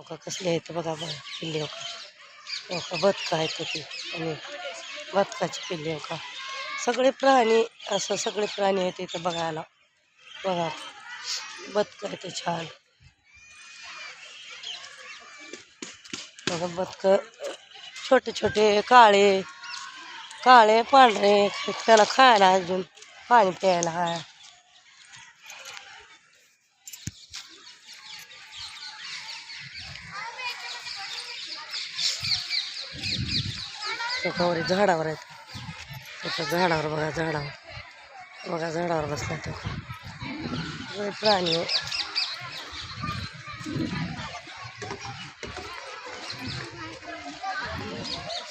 का कसले आहेत बघा बघा पिल्ले का बदका आहेत ती आणि बदकाची पिल्ले का सगळे प्राणी असं सगळे प्राणी आहेत इथं बघायला बघा बदक आहे ते छान बघा बदक छोटे छोटे काळे काळे पांढरे त्याला खायला अजून पाणी प्यायला आहे गौरी झाडावर आहेत त्याच्या झाडावर बघा झाडावर बसला तो प्राणी आहे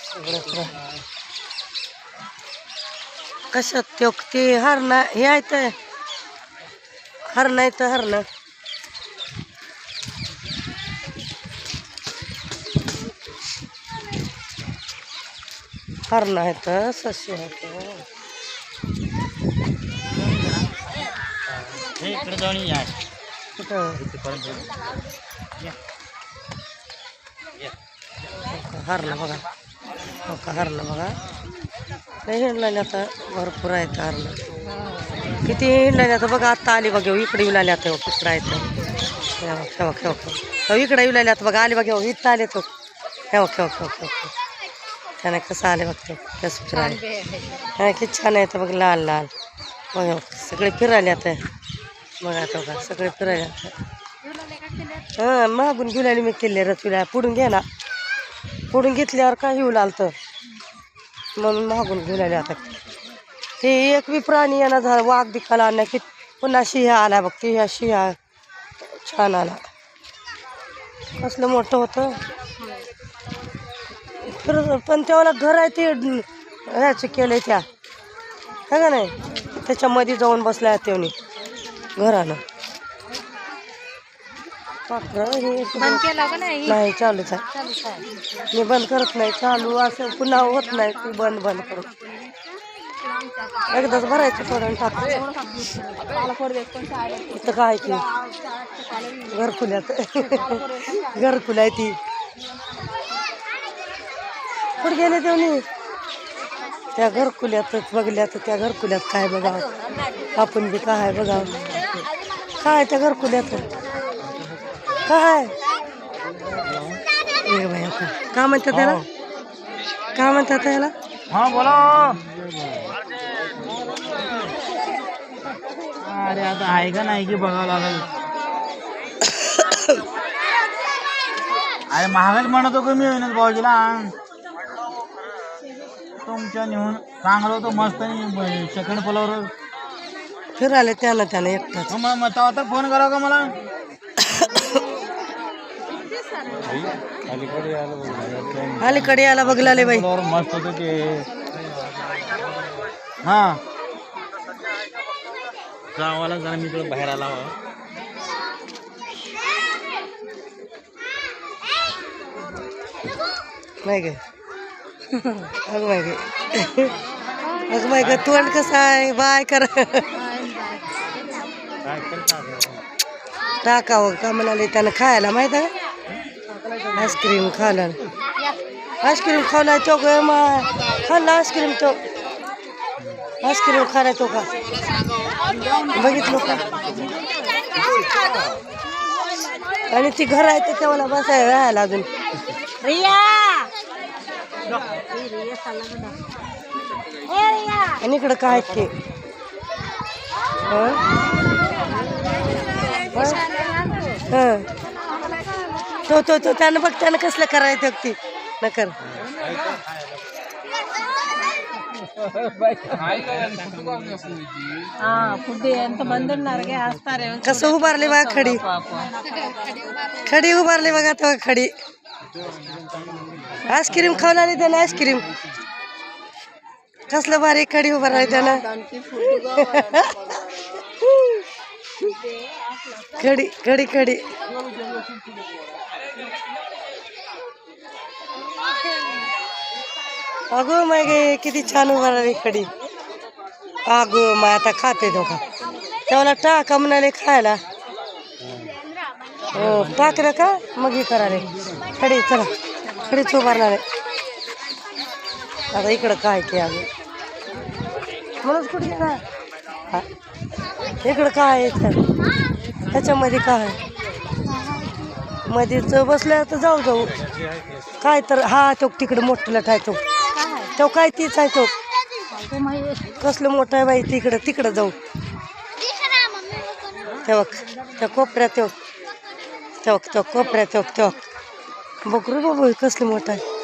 सगळे कशात ते हरण हे आहेत हरण आहेत हरण हरण आहेत सस्य आहेत हरण बघा हरण बघा हिंडला आता भरपूर आहेत हरण किती हिंडला आता बघा आता आली बघा इकडे येऊ लागले आता कुत्रा आहेत खेळ इकडे येऊ लागले आता बघा आली बघा इथं आले तो खेळ त्याने कसं आले बघते कसं फिरायला किती छान आहे बघ लाल लाल बघा सगळे फिरायले आता बघा आता बघा सगळे फिरायले आता हां मागून गुलाने मी केले रचुल्या पुढून घे ना पुढून घेतल्यावर काय येऊ लागतं म्हणून मागून गुलाले आता ते एक बी प्राणी येणार झाला वाघ दिखाला आणला की पुन्हा शिहा आला बघ ते ह्या शिहा छान आला कसलं मोठं होतं पण त्याला घर आहे ते ह्याचं केलं त्या है का नाही त्याच्यामध्ये जाऊन बसला तेवढी घरानं नाही चालूच आहे मी बंद करत नाही चालू असं पुन्हा होत नाही ती बंद करत एकदाच भरायचं थोडं टाकायचं इथं काय की घरखुल्यात घरखुल्या आहे ती कुठे गेले तेवढी त्या घरकुल्यातच बघल्यात त्या घरकुल्यात काय बघा आपण बी काय बघा काय त्या घरकुल्यात काय का म्हणतात त्याला का म्हणतात त्याला हा बोला अरे आता आहे का नाही की बघावं लागेल अरे महागाच म्हणतो कमी होईनच भाऊजीला तुमच्या नेऊन चांगलं होतं मस्त सेकंड फ्लोअर फिरायला त्यानं एकटाच मग आता फोन करा का मला अलीकडे यायला बघलाले बाई मस्त होतं ते हा गावाला जरा मी तुला बाहेर आला नाही गे अगं माय गे अगं माय ग तोंड कसं आहे बाय कर टाकावं का म्हणाले त्यानं खायला माहित आहे आईस्क्रीम खायला आईस्क्रीम खावला तो ग मा खाल्ला आईस्क्रीम तो आईस्क्रीम खायला तो का बघितलं का आणि ती घर आहे तर तेव्हा बसायला राहायला अजून आणि इकडं काय की तो त्यानं बघ त्यानं कसलं करायचं ती नकर कसं उभारले बघा खडी उभारली बघा तेव्हा खडी आईस्क्रीम खावला त्यानं आईस्क्रीम कसलं भारी खडी उभा राहिली त्यानं खडी खडी खडी अगो माय गे किती छान उभा राहिली खडी अगो मग आता खाते तो का तेव्हा टाका म्हणाले खायला टाकलं का मग हे करा रे खडी चला खडीच उभारणार आहे आता इकडं काय ते अजून म्हणून कुठे गेला हा इकडं काय आहे ह्याच्यामध्ये काय मध्येच बसल्या तर जाऊ जाऊ काय तर हा तो तिकडं मोठं आहे तो काय तीच आहे तो कसलं मोठं आहे बाई तिकडं जाऊ तेव्हा त्या कोपऱ्यात तेव्हा कोपऱ्यात तेव्हा बघू बाबू कसलं मोठं आहे